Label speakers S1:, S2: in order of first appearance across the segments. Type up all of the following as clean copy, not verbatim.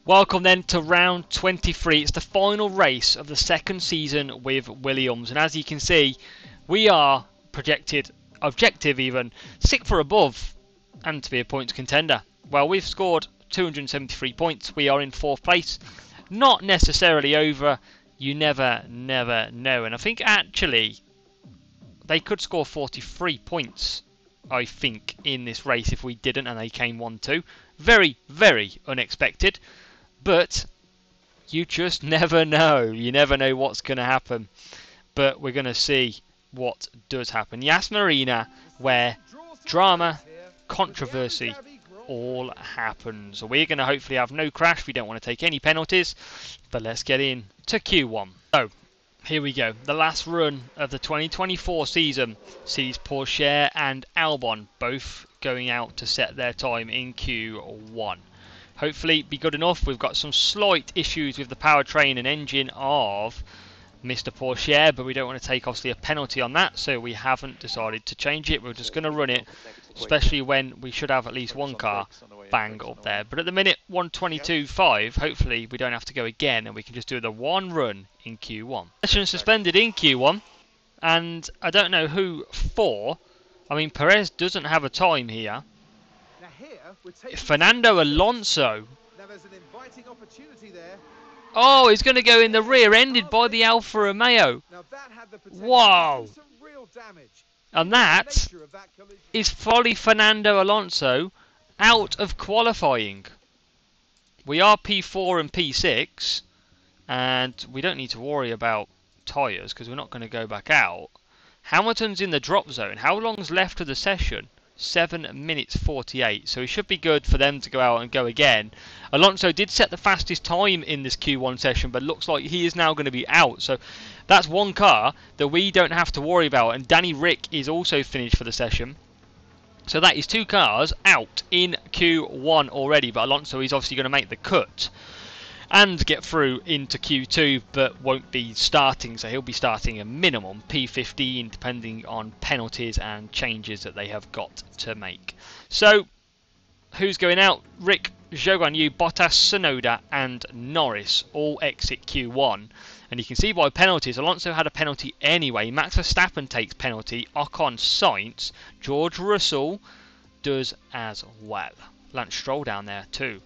S1: Welcome then to round 23. It's the final race of the second season with Williams, and as you can see, we are projected, objective even, 6th or above, and to be a points contender. Well, we've scored 273 points. We are in 4th place. Not necessarily over. You never know. And I think actually they could score 43 points, I think, in this race if we didn't and they came 1-2. Very, very unexpected. But you just never know. You never know what's going to happen. But we're going to see what does happen. Yas Marina, where drama, controversy all happens. So we're going to hopefully have no crash. We don't want to take any penalties. But let's get in to Q1. So here we go. The last run of the 2024 season sees Porsche and Albon both going out to set their time in Q1. Hopefully be good enough. We've got some slight issues with the powertrain and engine of Mr. Porsche, but we don't want to take obviously a penalty on that, so we haven't decided to change it. We're just going to run it, especially when we should have at least one car bang up there. But at the minute 122.5, hopefully we don't have to go again and we can just do the one run in Q1. Session suspended in Q1, and I don't know who for. I mean, Perez doesn't have a time here. Fernando Alonso. Oh, he's going to go in the rear, ended by the Alfa Romeo. Wow. And that is fully Fernando Alonso out of qualifying. We are P4 and P6, and we don't need to worry about tyres because we're not going to go back out. Hamilton's in the drop zone. How long's left of the session? 7 minutes 48, so it should be good for them to go out and go again. Alonso did set the fastest time in this Q1 session, but looks like he is now going to be out, so that's one car that we don't have to worry about. And Danny Rick is also finished for the session, so that is 2 cars out in Q1 already. But Alonso is obviously going to make the cut and get through into Q2, but won't be starting, so he'll be starting a minimum P15 depending on penalties and changes that they have got to make. So who's going out? Rick, Zhou Guanyu, Bottas, Tsunoda and Norris all exit Q1, and you can see by penalties Alonso had a penalty anyway. Max Verstappen takes penalty, Ocon, Sainz, George Russell does as well. Lance Stroll down there too.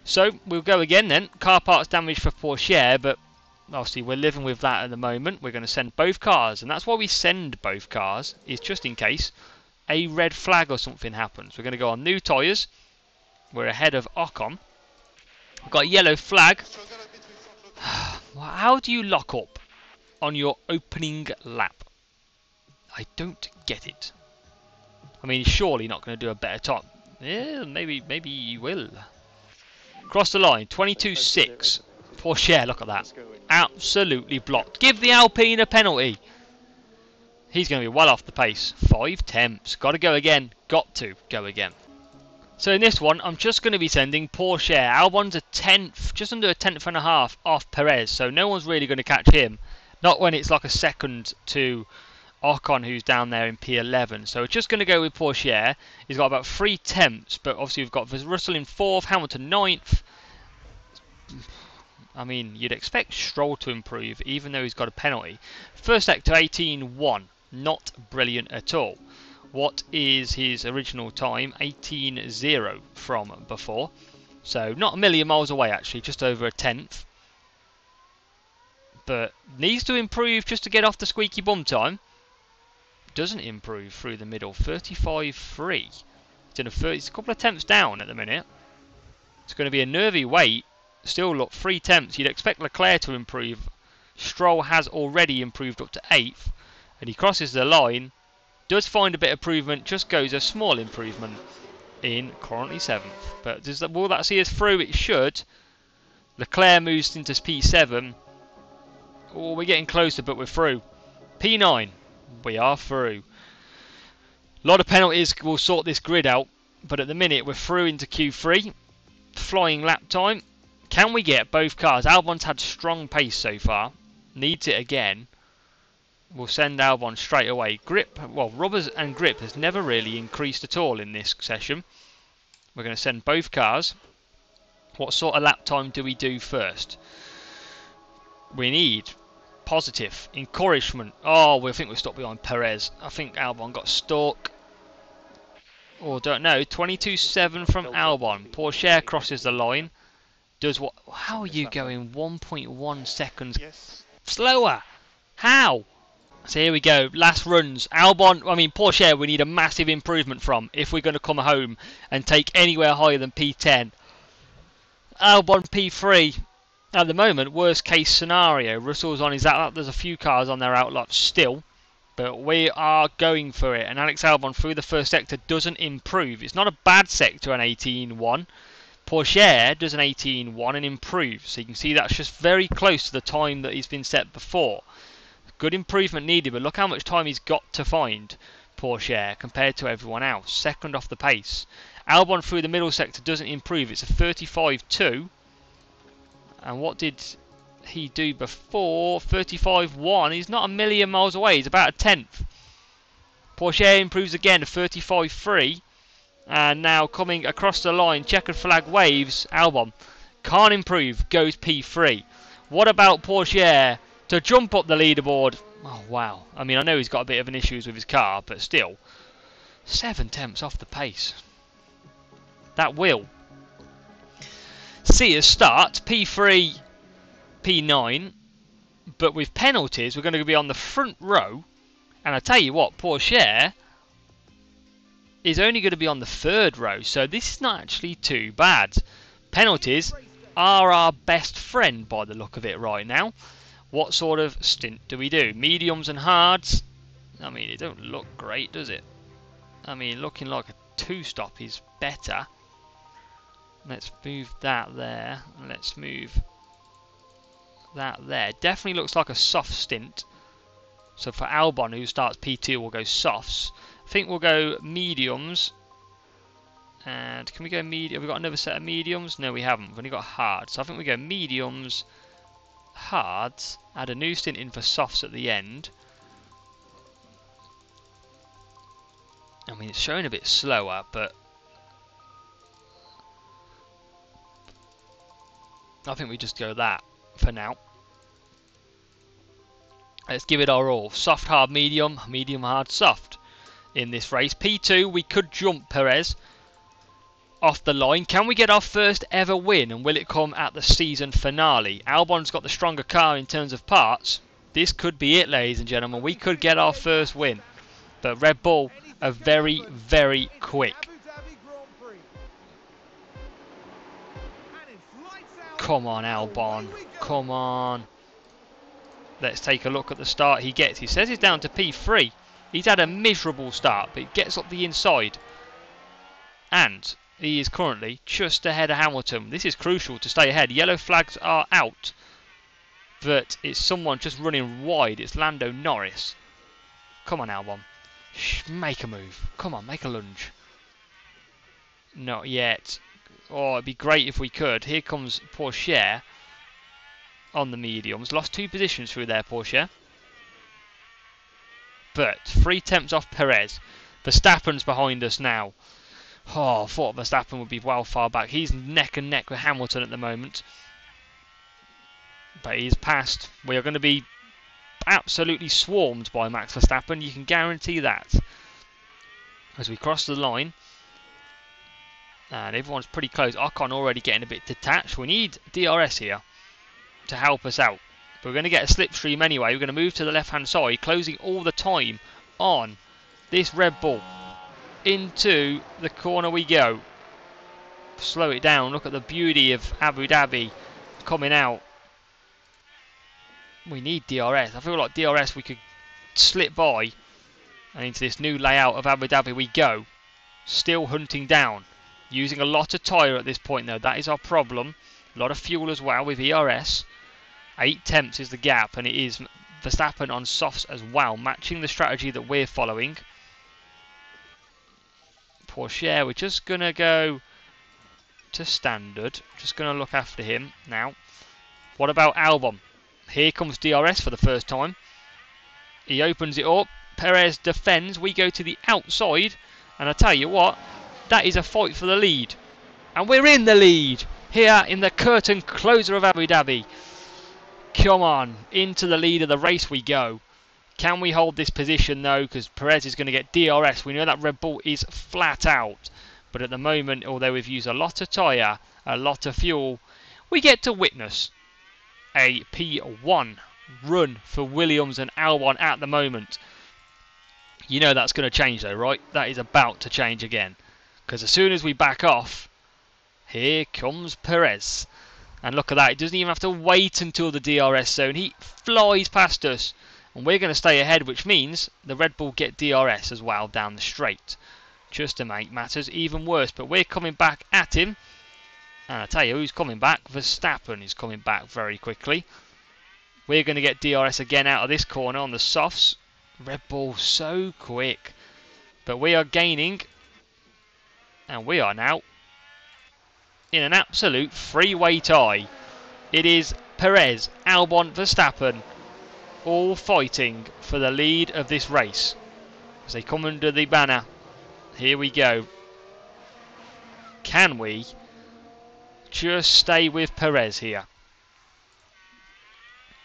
S1: So we'll go again then. Car parts damage for Porsche, but obviously we're living with that at the moment. We're going to send both cars, and that's why we send both cars, is just in case a red flag or something happens. We're going to go on new tyres. We're ahead of Ocon. We've got a yellow flag. How do you lock up on your opening lap? I don't get it. I mean, he's surely not going to do a better top. Yeah, maybe he will. Cross the line, 22.6. Porsche, look at that. Absolutely blocked. Give the Alpine a penalty. He's going to be well off the pace. 5 tenths. Got to go again. Got to go again. So in this one, I'm just going to be sending Porsche. Albon's a tenth, just under a tenth and a half off Perez. So no one's really going to catch him. Not when it's like a second to Ocon, who's down there in P11. So we're just going to go with Porsche. He's got about 3 tenths, but obviously we've got Russell in 4th, Hamilton 9th. I mean, you'd expect Stroll to improve, even though he's got a penalty. First sector 18.1, not brilliant at all. What is his original time? 18.0 from before. So not a million miles away actually, just over a tenth. But needs to improve just to get off the squeaky bum time. Doesn't improve through the middle. 35.3. It's a couple of tenths down at the minute. It's going to be a nervy wait. Still look 3 tenths. You'd expect Leclerc to improve. Stroll has already improved up to 8th, and he crosses the line. Does find a bit of improvement. Just goes a small improvement in currently 7th. But will that see us through? It should. Leclerc moves into P7. Oh, we're getting closer, but we're through. P9. We are through. A lot of penalties will sort this grid out, but at the minute we're through into Q3. Flying lap time. Can we get both cars? Albon's had strong pace so far. Needs it again. We'll send Albon straight away. Grip, well, rubbers and grip has never really increased at all in this session. We're going to send both cars. What sort of lap time do we do first? We need positive encouragement. Oh, we think we're stopped behind Perez. I think Albon got stuck. Or don't know. 22.7 from Albon. Porsche crosses the line. Does what? How are you going 1.1 seconds slower? How? So here we go. Last runs. Albon, I mean Porsche, we need a massive improvement from if we're going to come home and take anywhere higher than P10. Albon P3. At the moment, worst case scenario. Russell's on his outlap. There's a few cars on their outlap still. But we are going for it. And Alex Albon through the first sector doesn't improve. It's not a bad sector, an 18.1. Porsche does an 18.1 and improves. So you can see that's just very close to the time that he's been set before. Good improvement needed, but look how much time he's got to find, Porsche, compared to everyone else. Second off the pace. Albon through the middle sector doesn't improve. It's a 35.2. And what did he do before? 35.1. He's not a million miles away. He's about a tenth. Porsche improves again to 35.3. And now coming across the line, checkered flag waves. Albon can't improve, goes P3. What about Porsche to jump up the leaderboard? Oh, wow. I mean, I know he's got a bit of an issues with his car, but still. 7 tenths off the pace. That will see us start P3, P9. But with penalties, we're going to be on the front row. And I tell you what, Porsche is only going to be on the third row. So this is not actually too bad. Penalties are our best friend by the look of it right now. What sort of stint do we do? Mediums and hards? I mean, it don't look great, does it? I mean, looking like a two-stop is better. Let's move that there. Let's move that there. Definitely looks like a soft stint. So for Albon, who starts P2, we'll go softs. I think we'll go mediums. And can we go medium? Have we got another set of mediums? No, we haven't. We've only got hards. So I think we go mediums, hards, add a new stint in for softs at the end. I mean, it's showing a bit slower, but I think we just go that for now. Let's give it our all. Soft, hard, medium, medium, hard, soft in this race. P2, we could jump Perez off the line. Can we get our first ever win, and will it come at the season finale? Albon's got the stronger car in terms of parts. This could be it, ladies and gentlemen. We could get our first win. But Red Bull are very, very quick. Come on, Albon. Come on. Let's take a look at the start he gets. He says he's down to P3. He's had a miserable start, but he gets up the inside. And he is currently just ahead of Hamilton. This is crucial to stay ahead. Yellow flags are out. But it's someone just running wide. It's Lando Norris. Come on, Albon. Make a move. Come on, make a lunge. Not yet. Oh, it'd be great if we could. Here comes Porsche on the mediums. Lost 2 positions through there, Porsche. But 3 tenths off Perez. Verstappen's behind us now. Oh, I thought Verstappen would be well far back. He's neck and neck with Hamilton at the moment. But he's passed. We are going to be absolutely swarmed by Max Verstappen. You can guarantee that. As we cross the line. And everyone's pretty close. Ocon already getting a bit detached. We need DRS here to help us out. But we're going to get a slipstream anyway. We're going to move to the left-hand side, closing all the time on this Red Bull. Into the corner we go. Slow it down. Look at the beauty of Abu Dhabi coming out. We need DRS. I feel like DRS we could slip by. And into this new layout of Abu Dhabi we go. Still hunting down. Using a lot of tyre at this point though. That is our problem. A lot of fuel as well with ERS. 8 tenths is the gap, and it is Verstappen on softs as well, matching the strategy that we're following. Porsche, we're just going to go to standard. Just going to look after him now. What about Albon? Here comes DRS for the first time. He opens it up. Perez defends. We go to the outside. And I tell you what, that is a fight for the lead. And we're in the lead. here in the curtain closer of Abu Dhabi. Come on, into the lead of the race we go. Can we hold this position though? Because Perez is going to get DRS. We know that Red Bull is flat out. But at the moment, although we've used a lot of tyre, a lot of fuel, we get to witness a P1 run for Williams and Albon at the moment. You know that's going to change though, right? That is about to change again. Because as soon as we back off, here comes Perez. And look at that, he doesn't even have to wait until the DRS zone. He flies past us. And we're going to stay ahead, which means the Red Bull get DRS as well down the straight. Just to make matters even worse. But we're coming back at him. And I tell you who's coming back. Verstappen is coming back very quickly. We're going to get DRS again out of this corner on the softs. Red Bull so quick. But we are gaining. And we are now in an absolute three-way tie. It is Perez, Albon, Verstappen all fighting for the lead of this race. As they come under the banner. Here we go. Can we just stay with Perez here?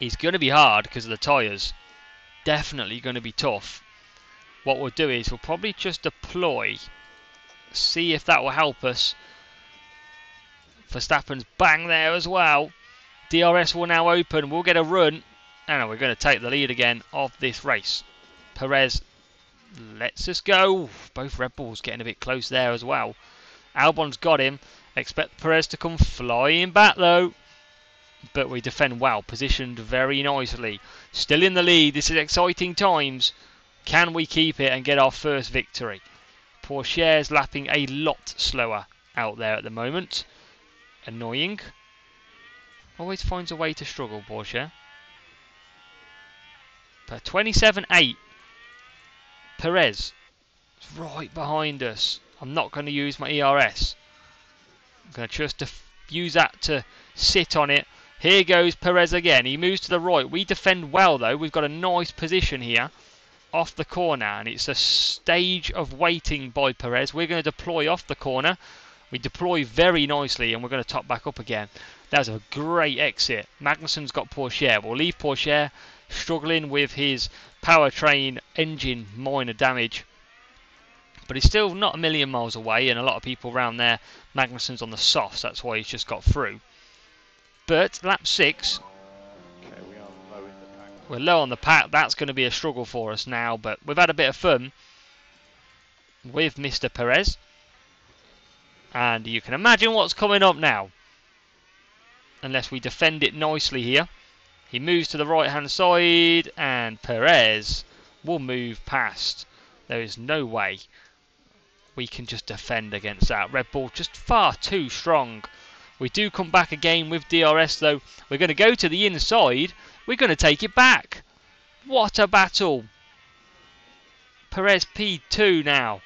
S1: It's going to be hard because of the tyres. Definitely going to be tough. What we'll do is we'll probably just deploy. See if that will help us. Verstappen's bang there as well. DRS will now open. We'll get a run. And we're going to take the lead again of this race. Perez lets us go. Both Red Bulls getting a bit close there as well. Albon's got him. Expect Perez to come flying back though. But we defend well. Positioned very nicely. Still in the lead. This is exciting times. Can we keep it and get our first victory? Pourchaire's lapping a lot slower out there at the moment. Annoying. Always finds a way to struggle, Pourchaire. But 27.8. Perez is right behind us. I'm not going to use my ERS. I'm going to just use that to sit on it. Here goes Perez again. He moves to the right. We defend well though. We've got a nice position here off the corner. And it's a stage of waiting by Perez. We're going to deploy off the corner. We deploy very nicely and we're going to top back up again. That's a great exit. Magnussen's got Pourchaire. We'll leave Pourchaire struggling with his powertrain engine minor damage. But he's still not a million miles away and a lot of people around there. Magnussen's on the softs. That's why he's just got through. But lap 6.
S2: Okay, we are low in the pack.
S1: We're low on the pack. That's going to be a struggle for us now. But we've had a bit of fun with Mr. Perez. And you can imagine what's coming up now. Unless we defend it nicely here. He moves to the right hand side. And Perez will move past. There is no way we can just defend against that. Red Bull just far too strong. We do come back again with DRS though. We're going to go to the inside. We're going to take it back. What a battle. Perez P2 now.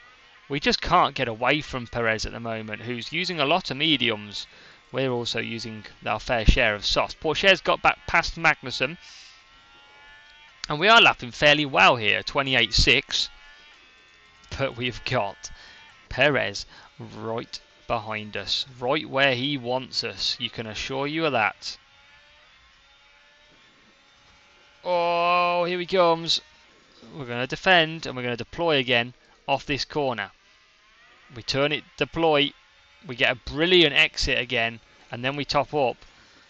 S1: We just can't get away from Perez at the moment, who's using a lot of mediums. We're also using our fair share of softs. Pourchaire's got back past Magnussen. And we are lapping fairly well here, 28.6. But we've got Perez right behind us, right where he wants us. You can assure you of that. Oh, here he comes. We're going to defend and we're going to deploy again off this corner. We turn it, deploy. We get a brilliant exit again and then we top up.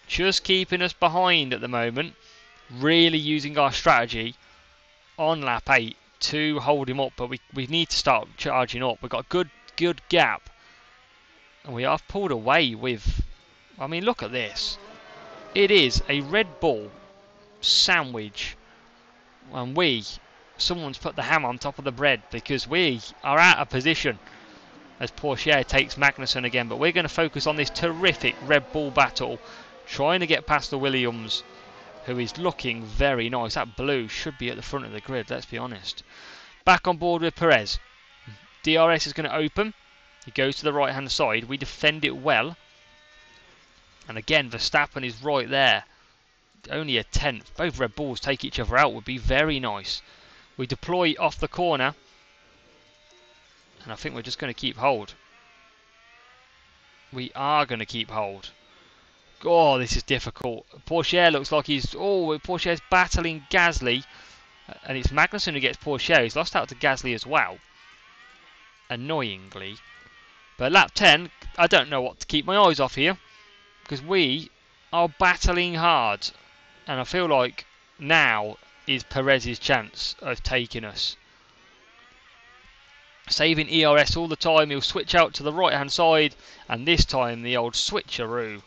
S1: Just keeping us behind at the moment. Really using our strategy on lap 8 to hold him up, but we need to start charging up. We've got a good gap. And we have pulled away with, I mean, look at this. It is a Red Bull sandwich. And someone's put the ham on top of the bread because we are out of position as Pourchaire takes Magnussen again. But we're going to focus on this terrific Red Bull battle, trying to get past the Williams, who is looking very nice. That blue should be at the front of the grid, let's be honest. Back on board with Perez. DRS is going to open. He goes to the right hand side. We defend it well. And again, Verstappen is right there. Only a tenth. Both Red Bulls take each other out would be very nice. We deploy off the corner. And I think we're just going to keep hold. We are going to keep hold. Oh, this is difficult. Pourchaire looks like he's... Oh, Pourchaire's battling Gasly. And it's Magnussen who gets Pourchaire. He's lost out to Gasly as well. Annoyingly. But lap 10, I don't know what to keep my eyes off here. Because we are battling hard. And I feel like now is Perez's chance of taking us. Saving ERS all the time, he'll switch out to the right hand side, and this time the old switcheroo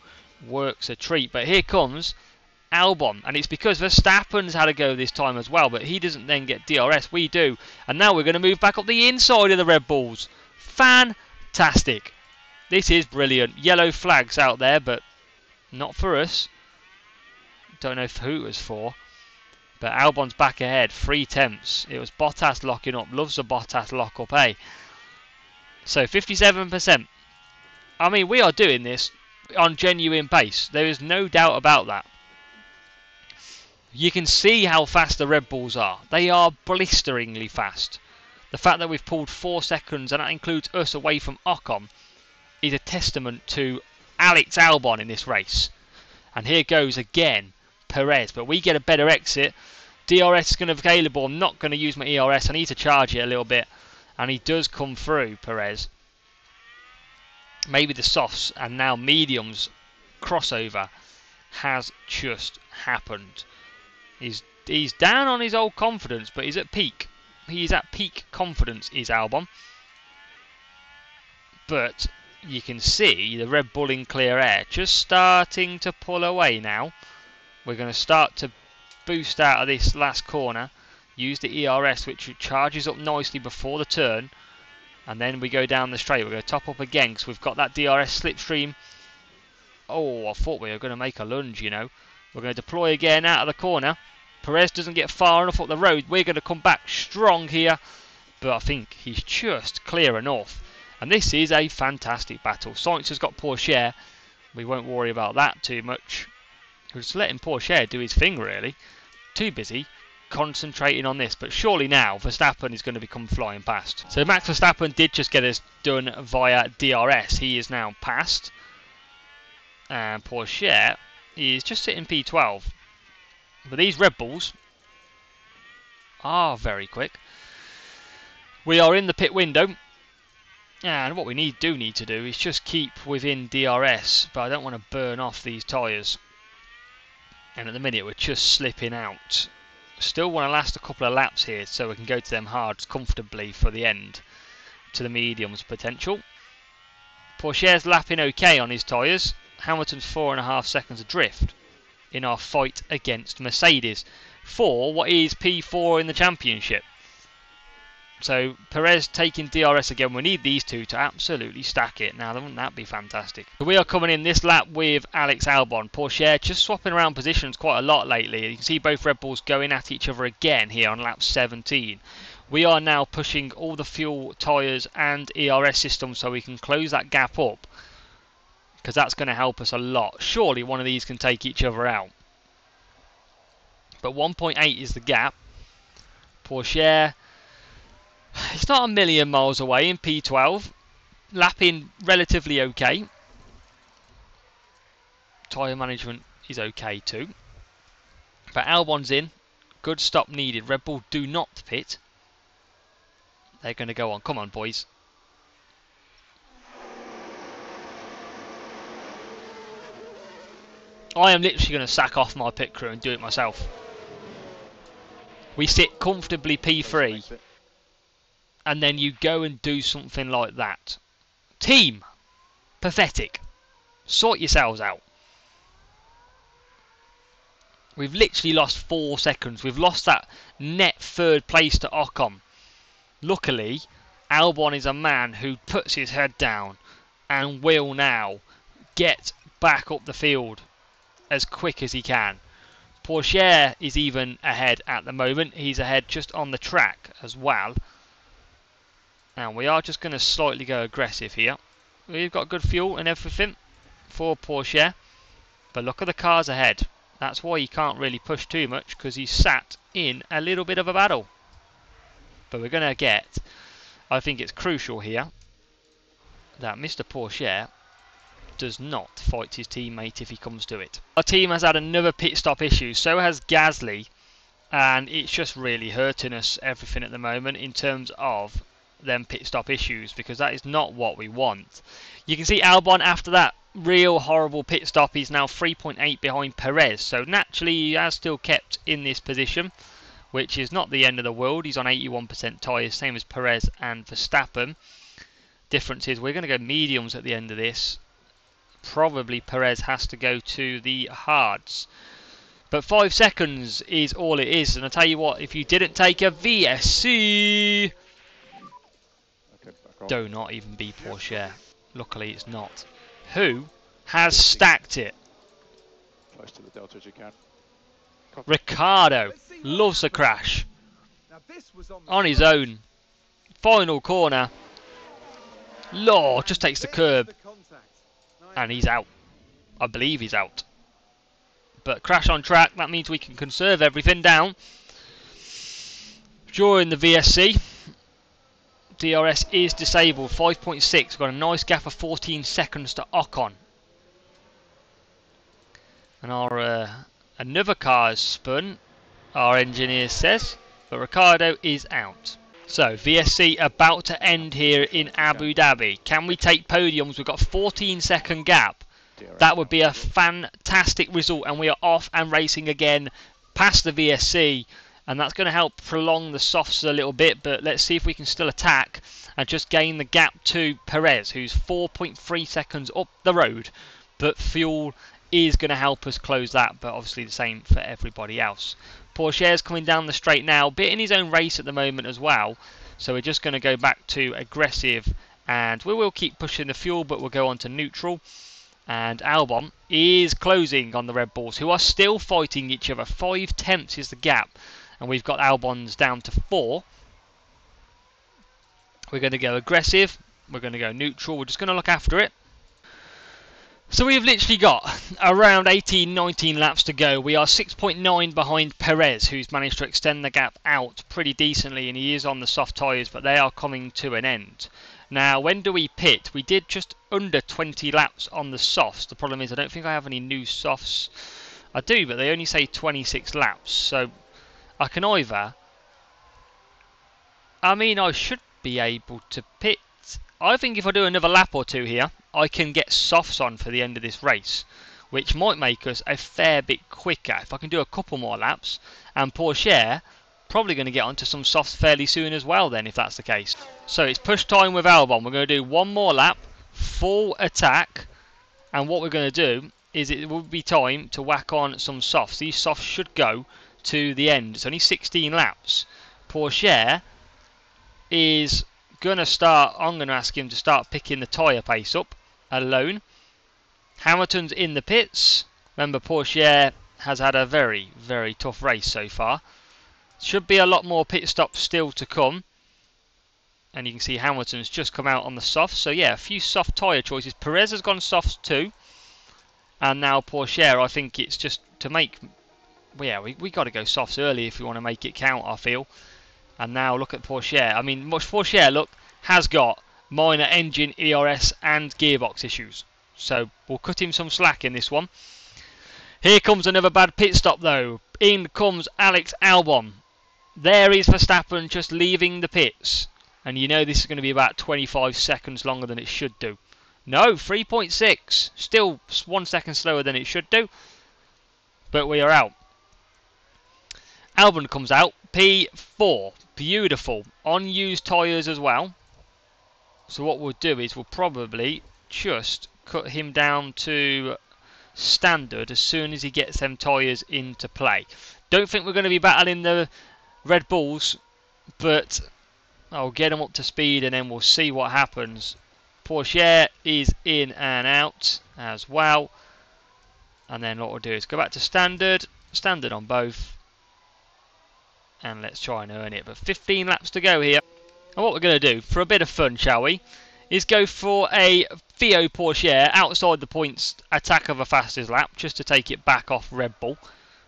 S1: works a treat. But here comes Albon, and it's because Verstappen's had a go this time as well, but he doesn't then get DRS, we do. And now we're going to move back up the inside of the Red Bulls. Fantastic. This is brilliant. Yellow flags out there, but not for us. Don't know who it was for. But Albon's back ahead, 3/10. It was Bottas locking up. Loves a Bottas lock up, eh? So 57%. I mean, we are doing this on genuine pace. There is no doubt about that. You can see how fast the Red Bulls are. They are blisteringly fast. The fact that we've pulled 4 seconds, and that includes us away from Ocon, is a testament to Alex Albon in this race. And here goes again Perez, but we get a better exit. DRS is going to be available. I'm not going to use my ERS. I need to charge it a little bit, and he does come through, Perez. Maybe the softs and now mediums crossover has just happened. He's down on his old confidence, but he's at peak. He's at peak confidence, is Albon. But you can see the Red Bull in clear air just starting to pull away now. We're going to start to boost out of this last corner. Use the ERS, which charges up nicely before the turn. And then we go down the straight. We're going to top up again because we've got that DRS slipstream. Oh, I thought we were going to make a lunge, you know. We're going to deploy again out of the corner. Perez doesn't get far enough up the road. We're going to come back strong here. But I think he's just clear enough. And this is a fantastic battle. Sainz has got Pourchaire. We won't worry about that too much. We're just letting Pourchaire do his thing, really. Too busy concentrating on this. But surely now Verstappen is going to become flying past. So Max Verstappen did just get us done via DRS. He is now passed. And Pourchaire is just sitting P12. But these Red Bulls are very quick. We are in the pit window. And what we do need to do is just keep within DRS. But I don't want to burn off these tyres. And at the minute we're just slipping out. Still want to last a couple of laps here so we can go to them hards comfortably for the end. To the mediums potential. Pourchaire's lapping okay on his tyres. Hamilton's 4.5 seconds adrift in our fight against Mercedes for what is P4 in the championship. So Perez taking DRS again. We need these two to absolutely stack it. Now, wouldn't that be fantastic? We are coming in this lap with Alex Albon. Pourchaire just swapping around positions quite a lot lately. You can see both Red Bulls going at each other again here on lap 17. We are now pushing all the fuel, tyres and ERS systems so we can close that gap up. Because that's going to help us a lot. Surely one of these can take each other out. But 1.8 is the gap. Pourchaire, it's not a million miles away in P12. Lapping relatively okay. Tyre management is okay too. But Albon's in. Good stop needed. Red Bull do not pit. They're going to go on. Come on, boys. I am literally going to sack off my pit crew and do it myself. We sit comfortably P3. And then you go and do something like that. Team! Pathetic. Sort yourselves out. We've literally lost 4 seconds. We've lost that net third place to Ocon. Luckily, Albon is a man who puts his head down and will now get back up the field as quick as he can. Pourchaire is even ahead at the moment. He's ahead just on the track as well. And we are just going to slightly go aggressive here. We've got good fuel and everything for Pourchaire. But look at the cars ahead. That's why he can't really push too much, because he's sat in a little bit of a battle. But we're going to get, I think it's crucial here, that Mr. Pourchaire does not fight his teammate if he comes to it. Our team has had another pit stop issue, so has Gasly, and it's just really hurting us everything at the moment in terms of them pit stop issues, because that is not what we want. You can see Albon, after that real horrible pit stop, he's now 3.8 behind Perez, so naturally he has still kept in this position, which is not the end of the world. He's on 81% tyres, same as Perez and Verstappen. Difference is we're going to go mediums at the end of this. Probably Perez has to go to the hards. But 5 seconds is all it is. And I tell you what, if you didn't take a VSC, do not even be Porsche. Luckily it's not. Who has stacked it?
S2: Close to the delta as you can.
S1: Ricardo loves a crash. On his own. Final corner. Law just takes the curb. And he's out. I believe he's out. But crash on track, that means we can conserve everything down during the VSC. DRS is disabled, 5.6. We've got a nice gap of 14 seconds to Ocon. And our another car has spun, our engineer says, but Ricardo is out. So VSC about to end here in Abu Dhabi. Can we take podiums? We've got a 14-second gap. That would be a fantastic result, and we are off and racing again past the VSC, and that's going to help prolong the softs a little bit, but let's see if we can still attack and just gain the gap to Perez, who's 4.3 seconds up the road, but fuel is going to help us close that, but obviously the same for everybody else. Porsche's coming down the straight now, bit in his own race at the moment as well, so we're just going to go back to aggressive, and we will keep pushing the fuel, but we'll go on to neutral. And Albon is closing on the Red Bulls, who are still fighting each other. 5/10 is the gap, and we've got Albon's down to 4. We're going to go aggressive, we're going to go neutral, we're just going to look after it. So we've literally got around 18-19 laps to go. We are 6.9 behind Perez, who's managed to extend the gap out pretty decently, and he is on the soft tyres, but they are coming to an end. Now, when do we pit? We did just under 20 laps on the softs. The problem is I don't think I have any new softs. I do, but they only say 26 laps. So I can either... I should be able to pit. I think if I do another lap or two here, I can get softs on for the end of this race, which might make us a fair bit quicker. If I can do a couple more laps, and Porsche probably going to get onto some softs fairly soon as well then, if that's the case. So it's push time with Albon. We're going to do one more lap, full attack, and what we're going to do is it will be time to whack on some softs. These softs should go to the end. It's only 16 laps. Porsche is going to start, I'm going to ask him to start picking the tyre pace up alone. Hamilton's in the pits. Remember, Porsche has had a very, very tough race so far. Should be a lot more pit stops still to come. And you can see Hamilton's just come out on the softs. So yeah, a few soft tyre choices. Perez has gone softs too. And now Porsche, I think it's just to make... Well, yeah, we got to go softs early if we want to make it count, I feel. And now look at Porsche. Porsche, look, has got minor engine, ERS and gearbox issues. So we'll cut him some slack in this one. Here comes another bad pit stop though. In comes Alex Albon. There is Verstappen just leaving the pits. And you know this is going to be about 25 seconds longer than it should do. No, 3.6. Still 1 second slower than it should do. But we are out. Albon comes out. P4. Beautiful. On used tyres as well. So what we'll do is we'll probably just cut him down to standard as soon as he gets them tyres into play. Don't think we're going to be battling the Red Bulls, but I'll get them up to speed and then we'll see what happens. Porsche is in and out as well. And then what we'll do is go back to standard on both. And let's try and earn it. But 15 laps to go here. And what we're going to do, for a bit of fun, shall we, is go for a Theo Porsche outside the points attack of a fastest lap, just to take it back off Red Bull.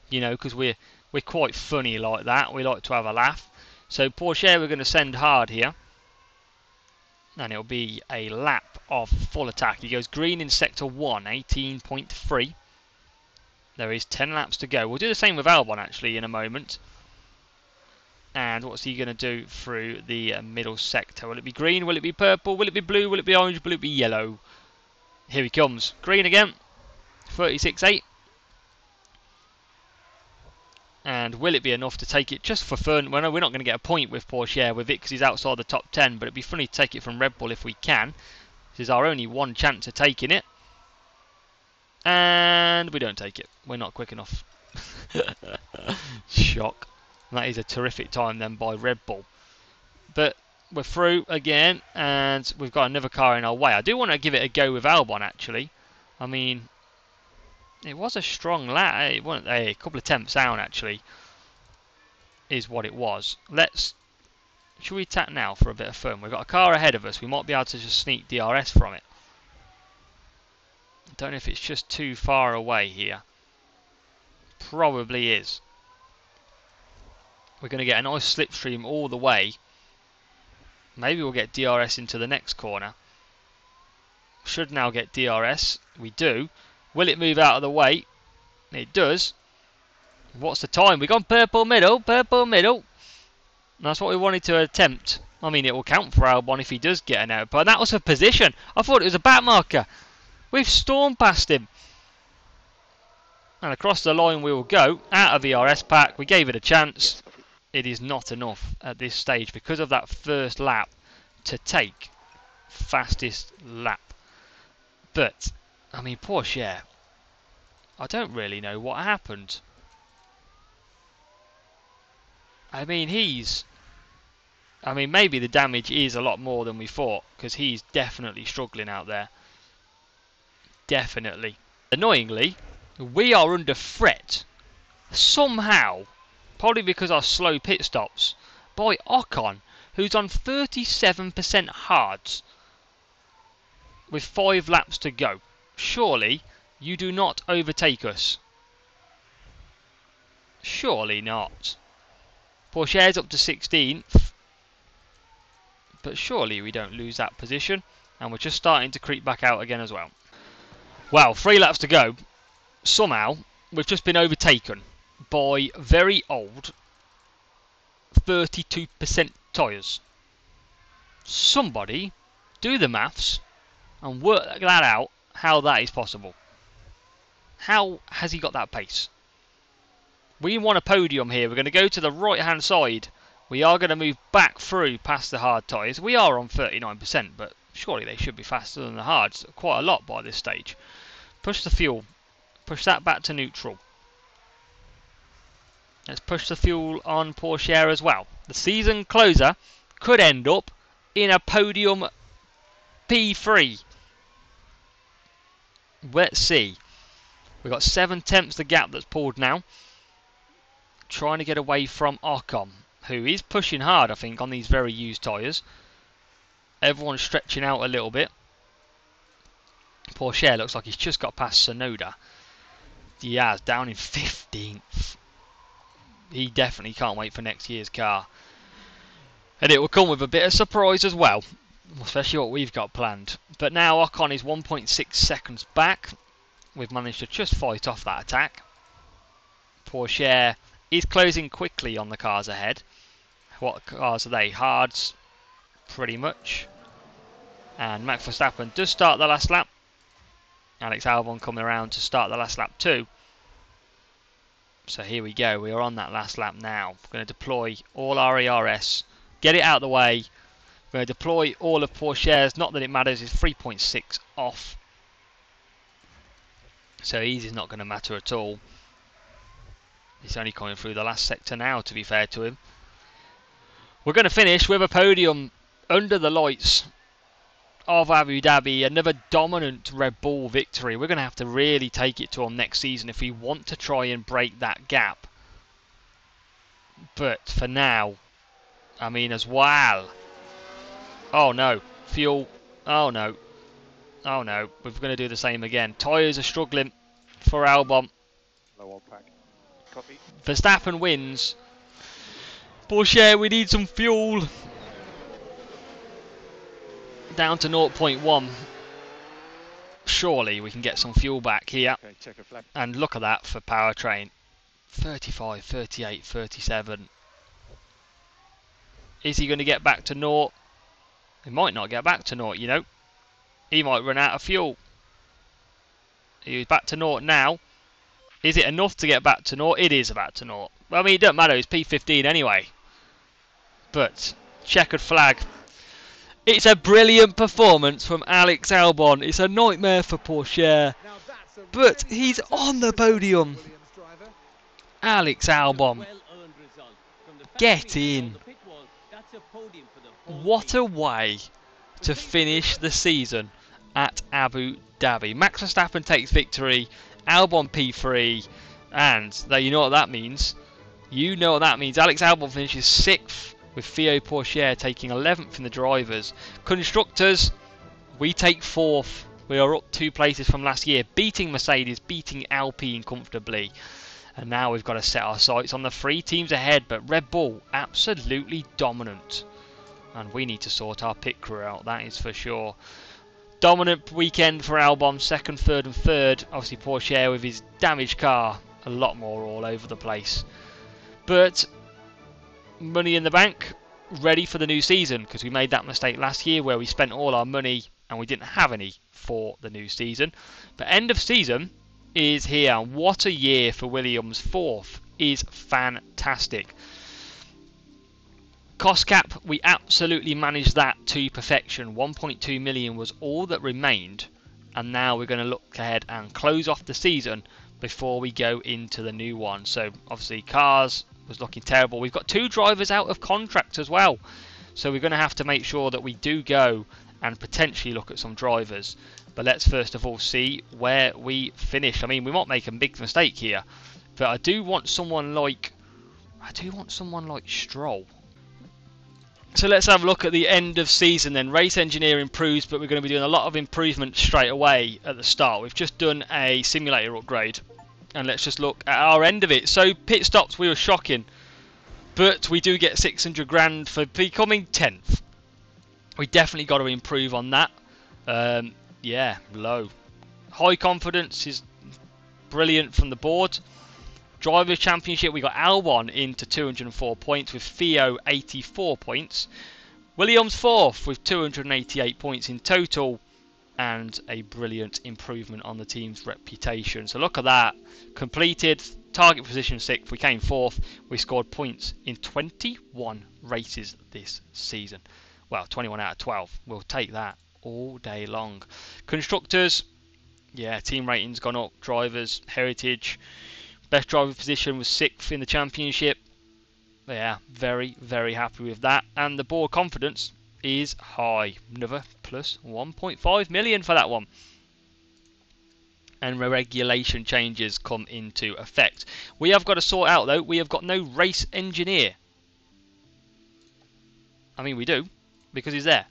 S1: You know, because we're quite funny like that. We like to have a laugh. So Porsche, we're going to send hard here. and it'll be a lap of full attack. He goes green in sector 1, 18.3. There is 10 laps to go. We'll do the same with Albon actually in a moment. And what's he going to do through the middle sector? Will it be green? Will it be purple? Will it be blue? Will it be orange? Will it be yellow? Here he comes. Green again. 36.8. And will it be enough to take it just for fun? Well, no, we're not going to get a point with Porsche with it because he's outside the top 10. But it'd be funny to take it from Red Bull if we can. This is our only one chance of taking it. And we don't take it. We're not quick enough. Shock. That is a terrific time then by Red Bull. But we're through again, and we've got another car in our way. I do want to give it a go with Albon, actually. I mean, it was a strong lap. It wasn't a couple of tenths down, actually, is what it was. Should we attack now for a bit of fun? We've got a car ahead of us. We might be able to just sneak DRS from it. I don't know if it's just too far away here. Probably is. We're going to get a nice slipstream all the way. Maybe we'll get DRS into the next corner. Should now get DRS. We do. Will it move out of the way? It does. What's the time? We've gone purple middle. Purple middle. That's what we wanted to attempt. I mean, it will count for Albon if he does get an out. But that was a position. I thought it was a back marker. We've stormed past him. And across the line we will go. Out of the RS pack. We gave it a chance. It is not enough at this stage because of that first lap to take fastest lap. But, I mean, Porsche, I don't really know what happened. I mean, maybe the damage is a lot more than we thought because he's definitely struggling out there. Definitely. Annoyingly, we are under threat somehow. Probably because our slow pit stops by Ocon, who's on 37% hards with 5 laps to go. Surely you do not overtake us. Surely not. Porsche's up to 16th, but surely we don't lose that position, and we're just starting to creep back out again as well. Well, 3 laps to go. Somehow we've just been overtaken by very old 32% tyres. Somebody do the maths and work that out, how that is possible. How has he got that pace? We want a podium here. We're going to go to the right hand side. We are going to move back through past the hard tyres. We are on 39%, but surely they should be faster than the hards quite a lot by this stage. Push the fuel. Push that back to neutral. Let's push the fuel on Porsche as well. The season closer could end up in a podium P3. Let's see. We've got 7 tenths the gap that's pulled now. Trying to get away from Ocon, who is pushing hard, I think, on these very used tyres. Everyone's stretching out a little bit. Porsche looks like he's just got past Sonoda. He has, down in 15th. He definitely can't wait for next year's car. And it will come with a bit of surprise as well, especially what we've got planned. But now Ocon is 1.6 seconds back. We've managed to just fight off that attack. Porsche is closing quickly on the cars ahead. What cars are they? Hards, pretty much. And Max Verstappen does start the last lap. Alex Albon coming around to start the last lap too. So here we go, we are on that last lap now. We're going to deploy all our ERS, get it out of the way. We're going to deploy all of Porsche's, not that it matters, it's 3.6 off. So easy is not going to matter at all. He's only coming through the last sector now, to be fair to him. We're going to finish with a podium under the lights of Abu Dhabi, another dominant Red Bull victory. We're going to have to really take it to them next season if we want to try and break that gap. But for now, I mean, as well. Oh no, fuel. Oh no. Oh no, we're going to do the same again. Tyres are struggling for Albon.
S2: Low on pack. Copy.
S1: Verstappen wins. Porsche, we need some fuel. Down to 0.1. Surely we can get some fuel back here.
S2: Okay, check a flag.
S1: And look at that for powertrain. 35, 38, 37. Is he going to get back to 0? He might not get back to 0, you know. He might run out of fuel. He's back to 0 now. Is it enough to get back to 0? It is back to 0. Well, I mean, it doesn't matter. It's P15 anyway. But, checkered flag. It's a brilliant performance from Alex Albon. It's a nightmare for Porsche. But he's on the podium. Alex Albon. Get in. What a way to finish the season at Abu Dhabi. Max Verstappen takes victory. Albon P3. And you know what that means. You know what that means. Alex Albon finishes 6th with Theo Pourchaire taking 11th in the drivers. Constructors, we take 4th. We are up 2 places from last year, beating Mercedes, beating Alpine comfortably. And now we've got to set our sights on the 3 teams ahead, but Red Bull, absolutely dominant. And we need to sort our pit crew out, that is for sure. Dominant weekend for Albon, 2nd, 3rd and 3rd. Obviously Pourchaire with his damaged car, a lot more all over the place. But money in the bank, ready for the new season, because we made that mistake last year where we spent all our money and we didn't have any for the new season. But end of season is here. What a year for Williams. 4th is fantastic. Cost cap, we absolutely managed that to perfection. 1.2 million was all that remained, and now we're going to look ahead and close off the season before we go into the new one. So obviously cars was looking terrible. We've got 2 drivers out of contract as well, so we're going to have to make sure that we do go and potentially look at some drivers. But let's first of all see where we finish. I mean, we might make a big mistake here, but I do want someone like Stroll. So let's have a look at the end of season then. Race engineer improves, but we're going to be doing a lot of improvement straight away at the start. We've just done a simulator upgrade, and let's just look at our end of it. So pit stops, we were shocking, but we do get 600 grand for becoming 10th. We definitely got to improve on that. Yeah, low. High confidence is brilliant from the board. Drivers' Championship, we got Albon into 204 points with Theo 84 points. Williams 4th with 288 points in total, and a brilliant improvement on the team's reputation. So look at that. Completed, target position 6th, we came 4th. We scored points in 21 races this season. Well, 21 out of 12. We'll take that all day long. Constructors, yeah, team rating's gone up. Drivers, Heritage. Best driver position was 6th in the championship. Yeah, very, very happy with that. And the board confidence is high. Another plus 1.5 million for that one. And regulation changes come into effect. We have got to sort out though, we have got no race engineer. I mean, we do, because he's there.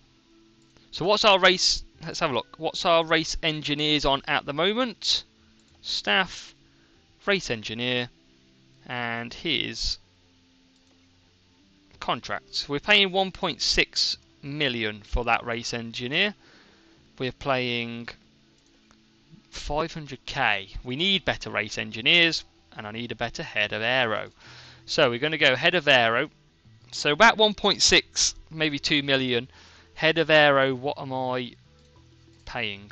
S1: So what's our race? Let's have a look. What's our race engineers on at the moment? Staff. Race engineer, and his contracts. We're paying 1.6 million for that race engineer. We're paying 500k. We need better race engineers, and I need a better head of aero. So we're going to go head of aero. So about 1.6, maybe 2 million. Head of aero, what am I paying?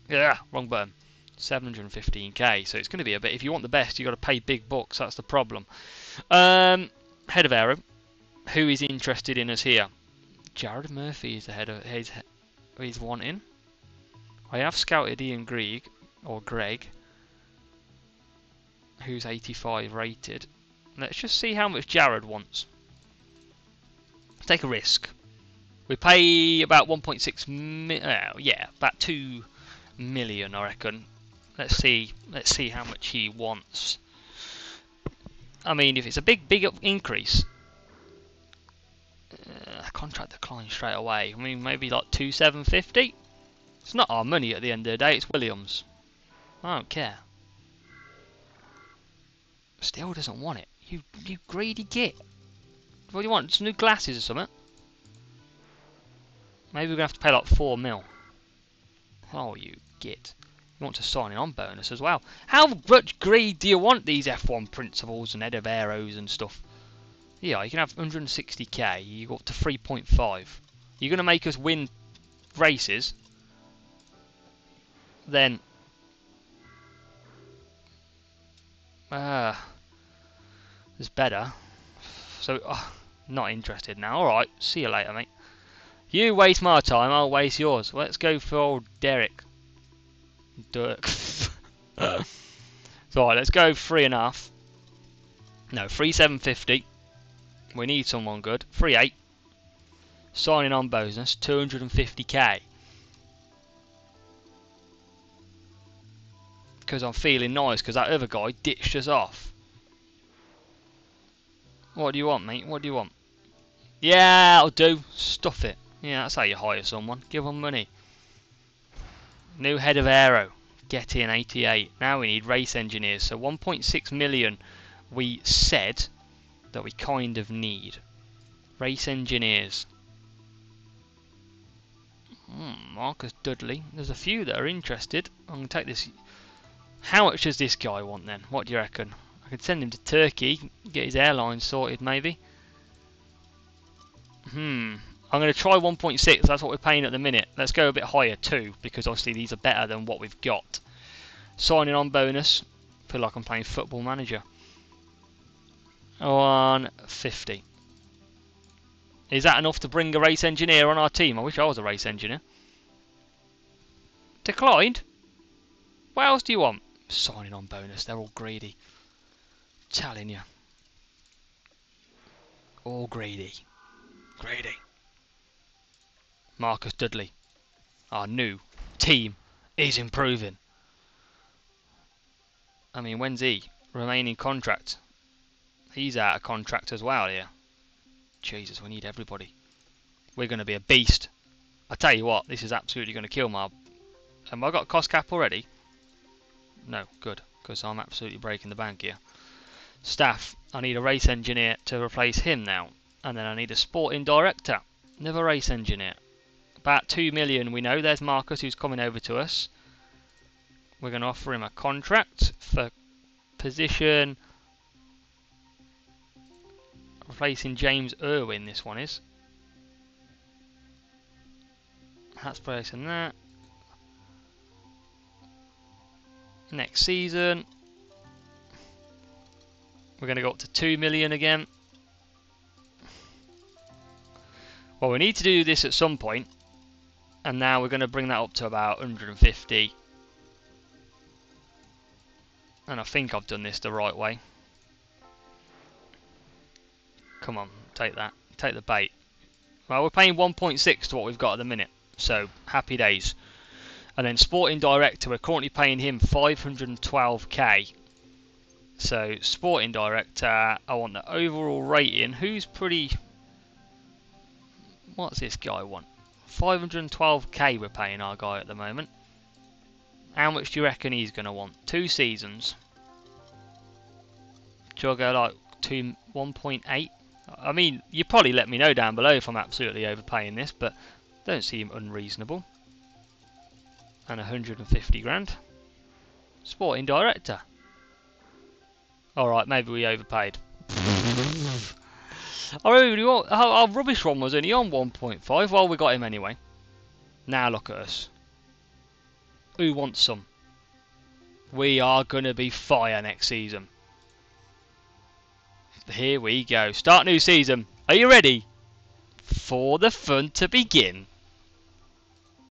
S1: Yeah, wrong button. 715k, so it's going to be a bit. If you want the best, you've got to pay big bucks. That's the problem. Head of aero, who is interested in us here? Jared Murphy is the head of he's wanting. I have scouted Ian Greg, who's 85 rated. Let's just see how much Jared wants. Take a risk. We pay about 1.6 million. Yeah, about 2 million, I reckon. Let's see how much he wants. I mean, if it's a big increase, contract decline straight away. I mean, maybe like 2,750. It's not our money at the end of the day. It's Williams. I don't care. Still doesn't want it. You greedy git. What do you want? Some new glasses or something? Maybe we're going to have to pay like 4 mil. Oh, you git. You want to sign on bonus as well. How much greed do you want these F1 principles and head of arrows and stuff? Yeah, you can have 160k. You go up to 3.5. You're going to make us win races. Then... there's better. So, not interested now. Alright, see you later, mate. You waste my time, I'll waste yours. Let's go for old Derek. Dirk. So, alright, let's go 3.5. No, 3,750. We need someone good. 3.8. Signing on bonus, 250k. Because I'm feeling nice, because that other guy ditched us off. What do you want, mate? What do you want? Yeah, I'll do. Stuff it. Yeah, that's how you hire someone. Give them money. New head of aero. Get in 88. Now we need race engineers. So 1.6 million we said that we kind of need. Race engineers. Marcus Dudley. There's a few that are interested. I'm going to take this. How much does this guy want then? What do you reckon? I could send him to Turkey. Get his airline sorted maybe. I'm going to try 1.6. That's what we're paying at the minute. Let's go a bit higher too, because obviously these are better than what we've got. Signing on bonus. Feel like I'm playing Football Manager. 150. Is that enough to bring a race engineer on our team? I wish I was a race engineer. Declined? What else do you want? Signing on bonus. They're all greedy. Telling you. All greedy. Greedy. Marcus Dudley. Our new team is improving. I mean, when's he? Remaining contract. He's out of contract as well here. Jesus, we need everybody. We're going to be a beast. I tell you what, this is absolutely going to kill my... Have I got cost cap already? No, good. Because I'm absolutely breaking the bank here. Staff. I need a race engineer to replace him now. And then I need a sporting director. Another race engineer. About 2 million we know. There's Marcus who's coming over to us. We're going to offer him a contract for position... Replacing James Irwin, this one is. That's placing that. Next season. We're going to go up to 2 million again. Well, we need to do this at some point. And now we're going to bring that up to about 150. And I think I've done this the right way. Come on, take that. Take the bait. Well, we're paying 1.6 to what we've got at the minute. So, happy days. And then sporting director, we're currently paying him 512k. So, sporting director, I want the overall rating. Who's pretty... What's this guy want? 512k we're paying our guy at the moment. How much do you reckon he's going to want? 2 seasons. Should I go like 1.8? I mean, you probably let me know down below if I'm absolutely overpaying this, but don't seem unreasonable. And 150 grand. Sporting director. Alright, maybe we overpaid. Our rubbish one was only on 1.5. Well, we got him anyway. Now look at us. Who wants some? We are going to be fire next season. Here we go. Start new season. Are you ready? For the fun to begin.